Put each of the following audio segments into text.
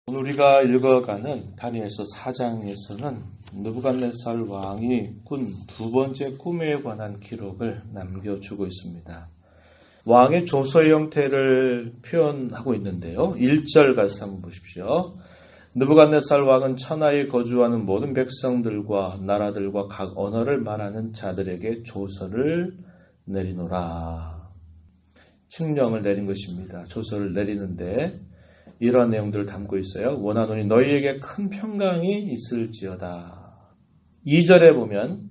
오늘 우리가 읽어가는 다니엘서 4장에서는 느부갓네살 왕이 꾼 두 번째 꿈에 관한 기록을 남겨주고 있습니다. 왕의 조서의 형태를 표현하고 있는데요. 1절 가서 한번 보십시오. 느부갓네살 왕은 천하에 거주하는 모든 백성들과 나라들과 각 언어를 말하는 자들에게 조서를 내리노라. 칙령을 내린 것입니다. 조서를 내리는데 이러한 내용들을 담고 있어요. 원하노니 너희에게 큰 평강이 있을지어다. 2절에 보면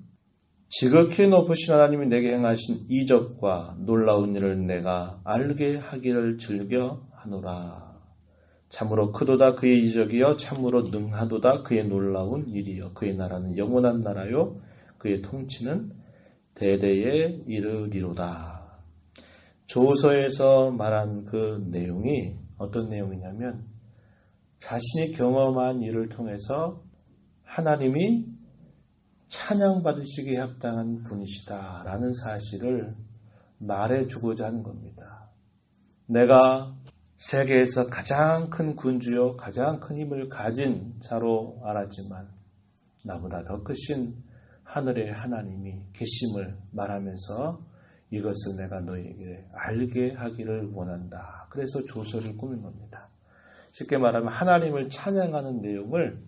지극히 높으신 하나님이 내게 행하신 이적과 놀라운 일을 내가 알게 하기를 즐겨 하노라. 참으로 크도다 그의 이적이여 참으로 능하도다 그의 놀라운 일이여 그의 나라는 영원한 나라요 그의 통치는 대대에 이르리로다. 조서에서 말한 그 내용이 어떤 내용이냐면 자신이 경험한 일을 통해서 하나님이 찬양받으시기에 합당한 분이시다라는 사실을 말해주고자 하는 겁니다. 내가 세계에서 가장 큰 군주요 가장 큰 힘을 가진 자로 알았지만 나보다 더 크신 하늘의 하나님이 계심을 말하면서 이것을 내가 너희에게 알게 하기를 원한다. 그래서 조서를 꾸민 겁니다. 쉽게 말하면 하나님을 찬양하는 내용을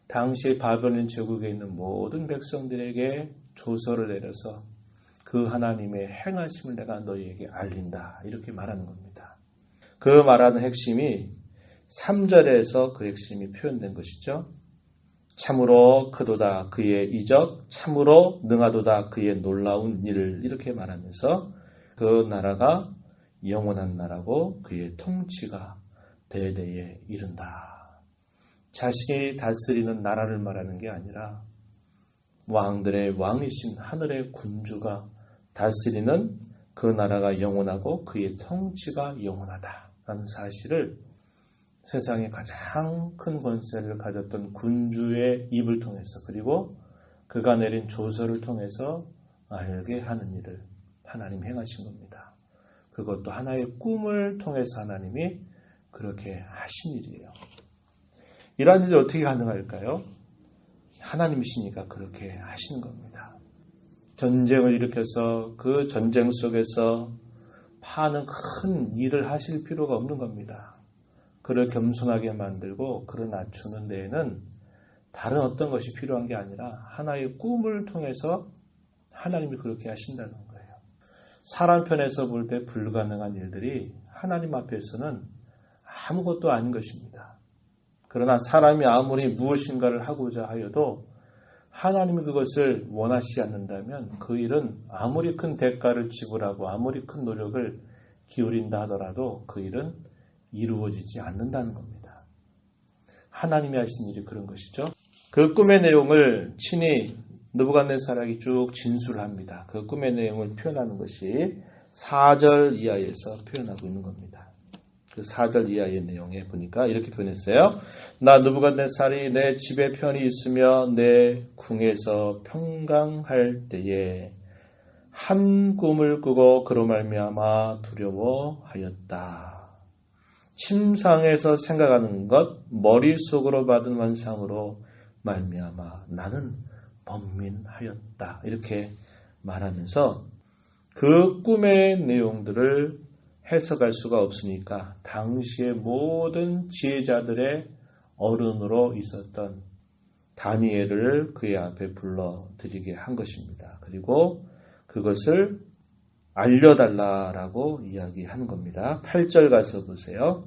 당시 바벨론 제국에 있는 모든 백성들에게 조서를 내려서 그 하나님의 행하심을 내가 너희에게 알린다. 이렇게 말하는 겁니다. 그 말하는 핵심이 3절에서 그 핵심이 표현된 것이죠. 참으로 크도다 그의 이적, 참으로 능하도다 그의 놀라운 일을 이렇게 말하면서 그 나라가 영원한 나라고 그의 통치가 대대에 이른다. 자신이 다스리는 나라를 말하는 게 아니라 왕들의 왕이신 하늘의 군주가 다스리는 그 나라가 영원하고 그의 통치가 영원하다라는 사실을 세상에 가장 큰 권세를 가졌던 군주의 입을 통해서 그리고 그가 내린 조서를 통해서 알게 하는 일을 하나님 행하신 겁니다. 그것도 하나의 꿈을 통해서 하나님이 그렇게 하신 일이에요. 이러한 일이 어떻게 가능할까요? 하나님이시니까 그렇게 하시는 겁니다. 전쟁을 일으켜서 그 전쟁 속에서 파는 큰 일을 하실 필요가 없는 겁니다. 그를 겸손하게 만들고 그를 낮추는 데에는 다른 어떤 것이 필요한 게 아니라 하나의 꿈을 통해서 하나님이 그렇게 하신다는 거예요. 사람 편에서 볼 때 불가능한 일들이 하나님 앞에서는 아무것도 아닌 것입니다. 그러나 사람이 아무리 무엇인가를 하고자 하여도 하나님이 그것을 원하시지 않는다면 그 일은 아무리 큰 대가를 지불하고 아무리 큰 노력을 기울인다 하더라도 그 일은 이루어지지 않는다는 겁니다. 하나님이 하신 일이 그런 것이죠. 그 꿈의 내용을 친히 느부갓네살이 쭉 진술합니다. 그 꿈의 내용을 표현하는 것이 4절 이하에서 표현하고 있는 겁니다. 그 4절 이하의 내용에 보니까 이렇게 표현했어요. 나 느부갓네살이 내 집에 편히 있으며 내 궁에서 평강할 때에 한 꿈을 꾸고 그로 말미암아 두려워하였다. 침상에서 생각하는 것, 머릿속으로 받은 환상으로 말미암아 나는 번민하였다. 이렇게 말하면서 그 꿈의 내용들을 해석할 수가 없으니까 당시의 모든 지혜자들의 어른으로 있었던 다니엘을 그의 앞에 불러드리게 한 것입니다. 그리고 그것을 알려달라라고 이야기하는 겁니다. 8절 가서 보세요.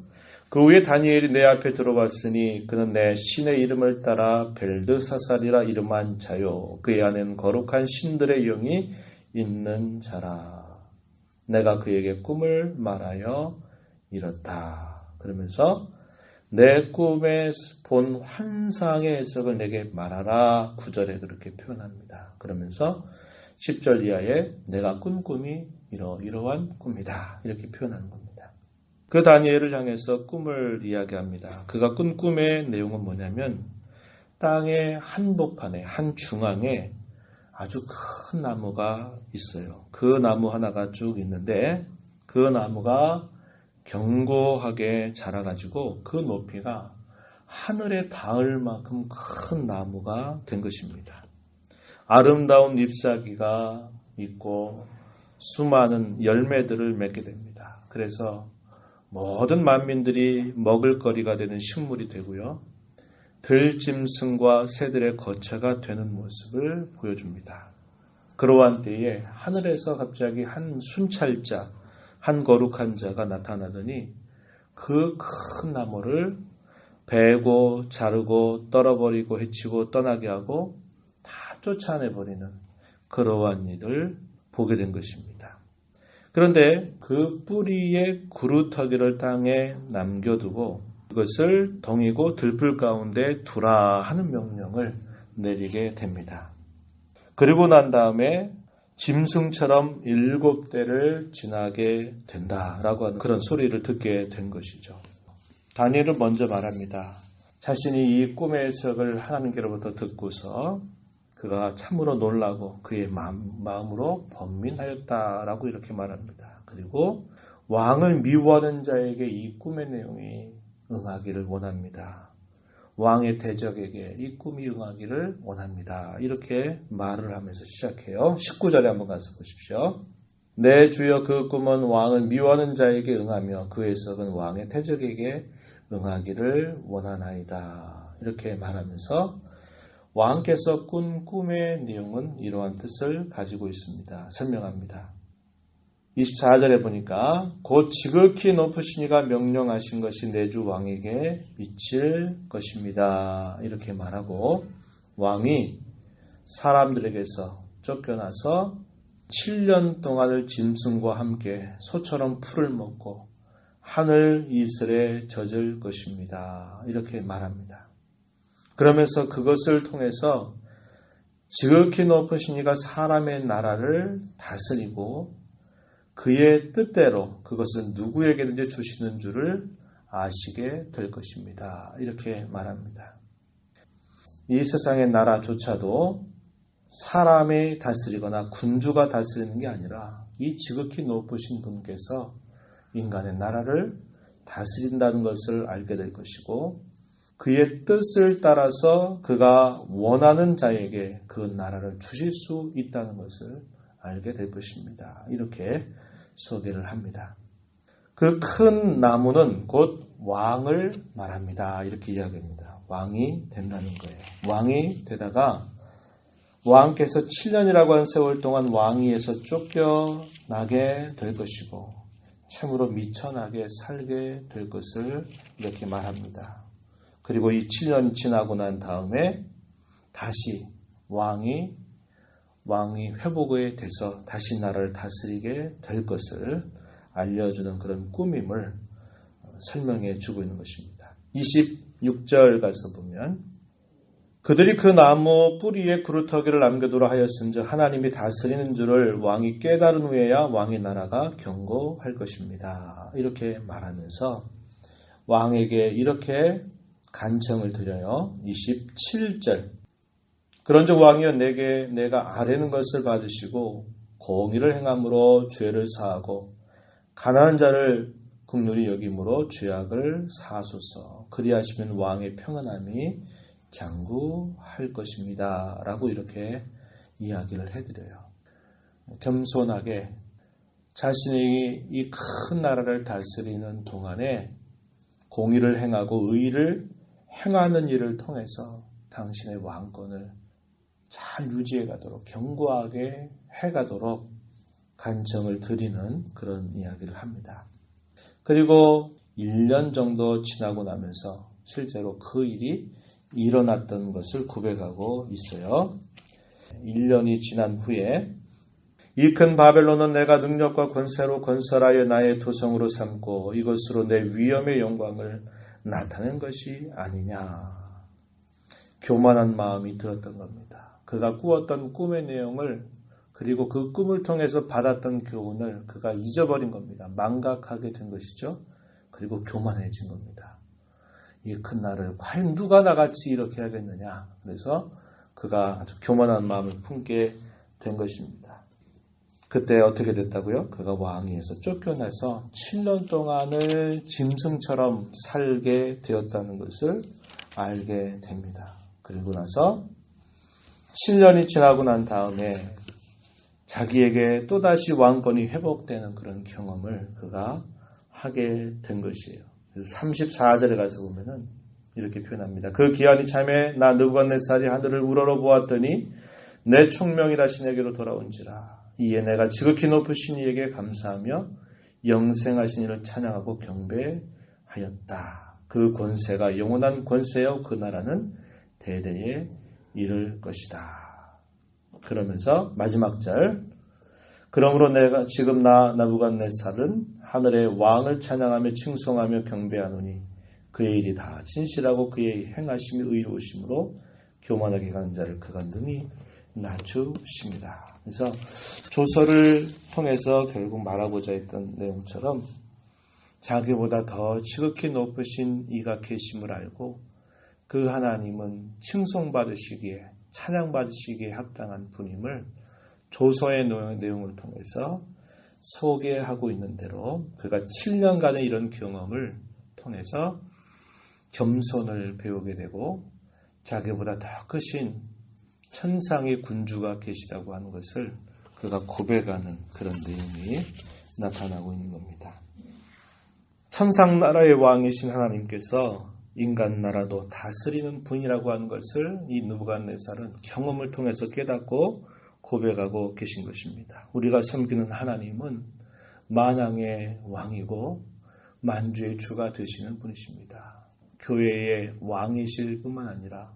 그 후에 다니엘이 내 앞에 들어왔으니 그는 내 신의 이름을 따라 벨드사살이라 이름한 자요. 그의 안에는 거룩한 신들의 영이 있는 자라. 내가 그에게 꿈을 말하여 이렇다. 그러면서 내 꿈에 본 환상의 해석을 내게 말하라. 9절에 그렇게 표현합니다. 그러면서 10절 이하에 내가 꾼 꿈이 이러한 꿈이다. 이렇게 표현하는 겁니다. 그 다니엘을 향해서 꿈을 이야기합니다. 그가 꾼 꿈의 내용은 뭐냐면 땅의 한복판에 한 중앙에 아주 큰 나무가 있어요. 그 나무 하나가 쭉 있는데 그 나무가 견고하게 자라가지고 그 높이가 하늘에 닿을 만큼 큰 나무가 된 것입니다. 아름다운 잎사귀가 있고 수많은 열매들을 맺게 됩니다. 그래서 모든 만민들이 먹을거리가 되는 식물이 되고요. 들짐승과 새들의 거처가 되는 모습을 보여줍니다. 그러한 때에 하늘에서 갑자기 한 순찰자, 한 거룩한 자가 나타나더니 그 큰 나무를 베고 자르고 떨어버리고 해치고 떠나게 하고 다 쫓아내버리는 그러한 일을 보게 된 것입니다. 그런데 그 뿌리의 구루터기를 땅에 남겨두고 그것을 덩이고 들풀 가운데 두라 하는 명령을 내리게 됩니다. 그리고 난 다음에 짐승처럼 7대를 지나게 된다라고 하는 그런 소리를 듣게 된 것이죠. 다니엘은 먼저 말합니다. 자신이 이 꿈의 해석을 하나님께로부터 듣고서 그가 참으로 놀라고 그의 마음으로 번민하였다라고 이렇게 말합니다. 그리고 왕을 미워하는 자에게 이 꿈의 내용이 응하기를 원합니다. 왕의 대적에게 이 꿈이 응하기를 원합니다. 이렇게 말을 하면서 시작해요. 19절에 한번 가서 보십시오. 내 주여 그 꿈은 왕을 미워하는 자에게 응하며 그 해석은 왕의 대적에게 응하기를 원하나이다. 이렇게 말하면서 왕께서 꾼 꿈의 내용은 이러한 뜻을 가지고 있습니다. 설명합니다. 24절에 보니까 곧 지극히 높으신 이가 명령하신 것이 내 주 왕에게 미칠 것입니다. 이렇게 말하고 왕이 사람들에게서 쫓겨나서 7년 동안을 짐승과 함께 소처럼 풀을 먹고 하늘 이슬에 젖을 것입니다. 이렇게 말합니다. 그러면서 그것을 통해서 지극히 높으신 이가 사람의 나라를 다스리고 그의 뜻대로 그것은 누구에게든지 주시는 줄을 아시게 될 것입니다. 이렇게 말합니다. 이 세상의 나라조차도 사람이 다스리거나 군주가 다스리는 게 아니라 이 지극히 높으신 분께서 인간의 나라를 다스린다는 것을 알게 될 것이고 그의 뜻을 따라서 그가 원하는 자에게 그 나라를 주실 수 있다는 것을 알게 될 것입니다. 이렇게 소개를 합니다. 그 큰 나무는 곧 왕을 말합니다. 이렇게 이야기합니다. 왕이 된다는 거예요. 왕이 되다가 왕께서 7년이라고 한 세월 동안 왕위에서 쫓겨나게 될 것이고 참으로 미천하게 살게 될 것을 이렇게 말합니다. 그리고 이 7년 지나고 난 다음에 다시 왕이 회복에 돼서 다시 나라를 다스리게 될 것을 알려주는 그런 꿈임을 설명해 주고 있는 것입니다. 26절 가서 보면 그들이 그 나무 뿌리에 구루터기를 남겨두라 하였은즉 하나님이 다스리는 줄을 왕이 깨달은 후에야 왕의 나라가 견고할 것입니다. 이렇게 말하면서 왕에게 이렇게 간청을 드려요. 27절 그런즉 왕이여 내가 아뢰는 것을 받으시고 공의를 행함으로 죄를 사하고 가난한 자를 긍휼히 여김으로 죄악을 사하소서. 그리하시면 왕의 평안함이 장구할 것입니다. 라고 이렇게 이야기를 해드려요. 겸손하게 자신이 이 큰 나라를 다스리는 동안에 공의를 행하고 의를 행하는 일을 통해서 당신의 왕권을 잘 유지해 가도록 견고하게 해가도록 간청을 드리는 그런 이야기를 합니다. 그리고 1년 정도 지나고 나면서 실제로 그 일이 일어났던 것을 고백하고 있어요. 1년이 지난 후에 이 큰 바벨론은 내가 능력과 권세로 건설하여 나의 도성으로 삼고 이것으로 내 위엄의 영광을 나타낸 것이 아니냐. 교만한 마음이 들었던 겁니다. 그가 꾸었던 꿈의 내용을 그리고 그 꿈을 통해서 받았던 교훈을 그가 잊어버린 겁니다. 망각하게 된 것이죠. 그리고 교만해진 겁니다. 이 큰 날을 과연 누가 나같이 이렇게 하겠느냐. 그래서 그가 아주 교만한 마음을 품게 된 것입니다. 그때 어떻게 됐다고요? 그가 왕위에서 쫓겨나서 7년 동안을 짐승처럼 살게 되었다는 것을 알게 됩니다. 그리고 나서 7년이 지나고 난 다음에 자기에게 또다시 왕권이 회복되는 그런 경험을 그가 하게 된 것이에요. 그래서 34절에 가서 보면은 이렇게 표현합니다. 그 기한이 참에 나 느부갓네살이 하늘을 우러러 보았더니 내 총명이라 신에게로 돌아온지라. 이에 내가 지극히 높으신 이에게 감사하며 영생하신 이를 찬양하고 경배하였다. 그 권세가 영원한 권세요 그 나라는 대대에 이를 것이다. 그러면서 마지막 절, 그러므로 내가 지금 나 느부갓네살은 하늘의 왕을 찬양하며 칭송하며 경배하노니 그의 일이 다 진실하고 그의 행하심이 의로우심으로 교만하게 가는 자를 그가 능히 낮추십니다. 그래서 조서를 통해서 결국 말하고자 했던 내용처럼 자기보다 더 지극히 높으신 이가 계심을 알고 그 하나님은 칭송받으시기에 찬양받으시기에 합당한 분임을 조서의 내용을 통해서 소개하고 있는 대로 그가 7년간의 이런 경험을 통해서 겸손을 배우게 되고 자기보다 더 크신 천상의 군주가 계시다고 하는 것을 그가 고백하는 그런 내용이 나타나고 있는 겁니다. 천상 나라의 왕이신 하나님께서 인간 나라도 다스리는 분이라고 하는 것을 이 느부갓네살은 경험을 통해서 깨닫고 고백하고 계신 것입니다. 우리가 섬기는 하나님은 만왕의 왕이고 만주의 주가 되시는 분이십니다. 교회의 왕이실 뿐만 아니라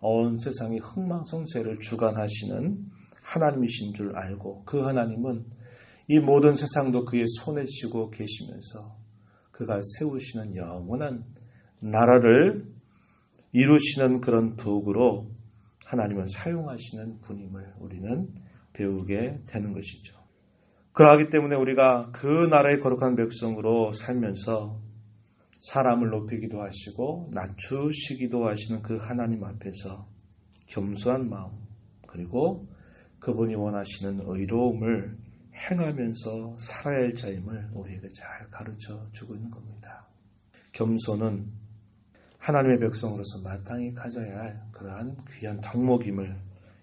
온 세상의 흥망성쇠를 주관하시는 하나님이신 줄 알고 그 하나님은 이 모든 세상도 그의 손에 쥐고 계시면서 그가 세우시는 영원한 나라를 이루시는 그런 도구로 하나님을 사용하시는 분임을 우리는 배우게 되는 것이죠. 그러하기 때문에 우리가 그 나라의 거룩한 백성으로 살면서 사람을 높이기도 하시고 낮추시기도 하시는 그 하나님 앞에서 겸손한 마음 그리고 그분이 원하시는 의로움을 행하면서 살아야 할 자임을 우리에게 잘 가르쳐 주고 있는 겁니다. 겸손은 하나님의 백성으로서 마땅히 가져야 할 그러한 귀한 덕목임을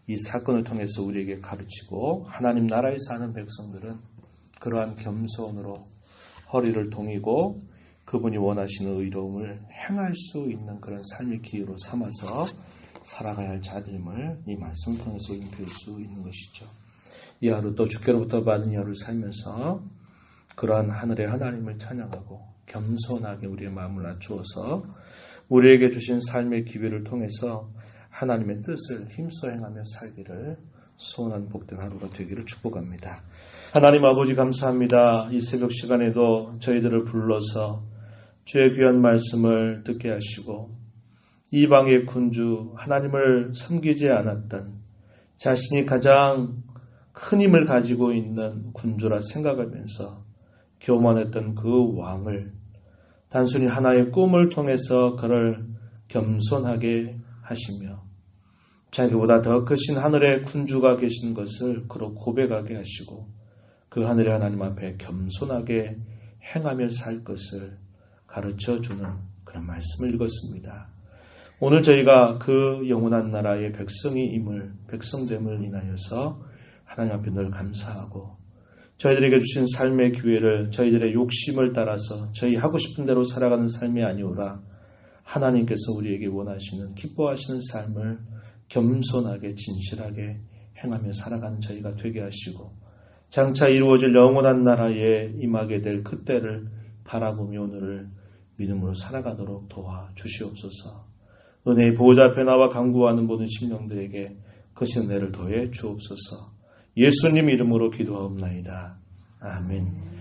이 사건을 통해서 우리에게 가르치고 하나님 나라에 사는 백성들은 그러한 겸손으로 허리를 동이고 그분이 원하시는 의로움을 행할 수 있는 그런 삶의 기회로 삼아서 살아가야 할 자들임을 이 말씀을 통해서 우리는 배울 수 있는 것이죠. 이 하루 또 주께로부터 받은 하루를 살면서 그러한 하늘의 하나님을 찬양하고 겸손하게 우리의 마음을 낮추어서 우리에게 주신 삶의 기회를 통해서 하나님의 뜻을 힘써 행하며 살기를 소원한 복된 하루가 되기를 축복합니다. 하나님 아버지 감사합니다. 이 새벽 시간에도 저희들을 불러서 주의 귀한 말씀을 듣게 하시고 이방의 군주 하나님을 섬기지 않았던 자신이 가장 큰 힘을 가지고 있는 군주라 생각하면서 교만했던 그 왕을 단순히 하나의 꿈을 통해서 그를 겸손하게 하시며 자기보다 더 크신 하늘의 군주가 계신 것을 그로 고백하게 하시고 그 하늘의 하나님 앞에 겸손하게 행하며 살 것을 가르쳐주는 그런 말씀을 읽었습니다. 오늘 저희가 그 영원한 나라의 백성됨을 인하여서 하나님 앞에 늘 감사하고 저희들에게 주신 삶의 기회를 저희들의 욕심을 따라서 저희 하고 싶은 대로 살아가는 삶이 아니오라 하나님께서 우리에게 원하시는 기뻐하시는 삶을 겸손하게 진실하게 행하며 살아가는 저희가 되게 하시고 장차 이루어질 영원한 나라에 임하게 될 그때를 바라보며 오늘을 믿음으로 살아가도록 도와주시옵소서. 은혜의 보호자 앞에 나와 간구하는 모든 심령들에게 그 은혜를 더해 주옵소서. 예수님 이름으로 기도하옵나이다. 아멘.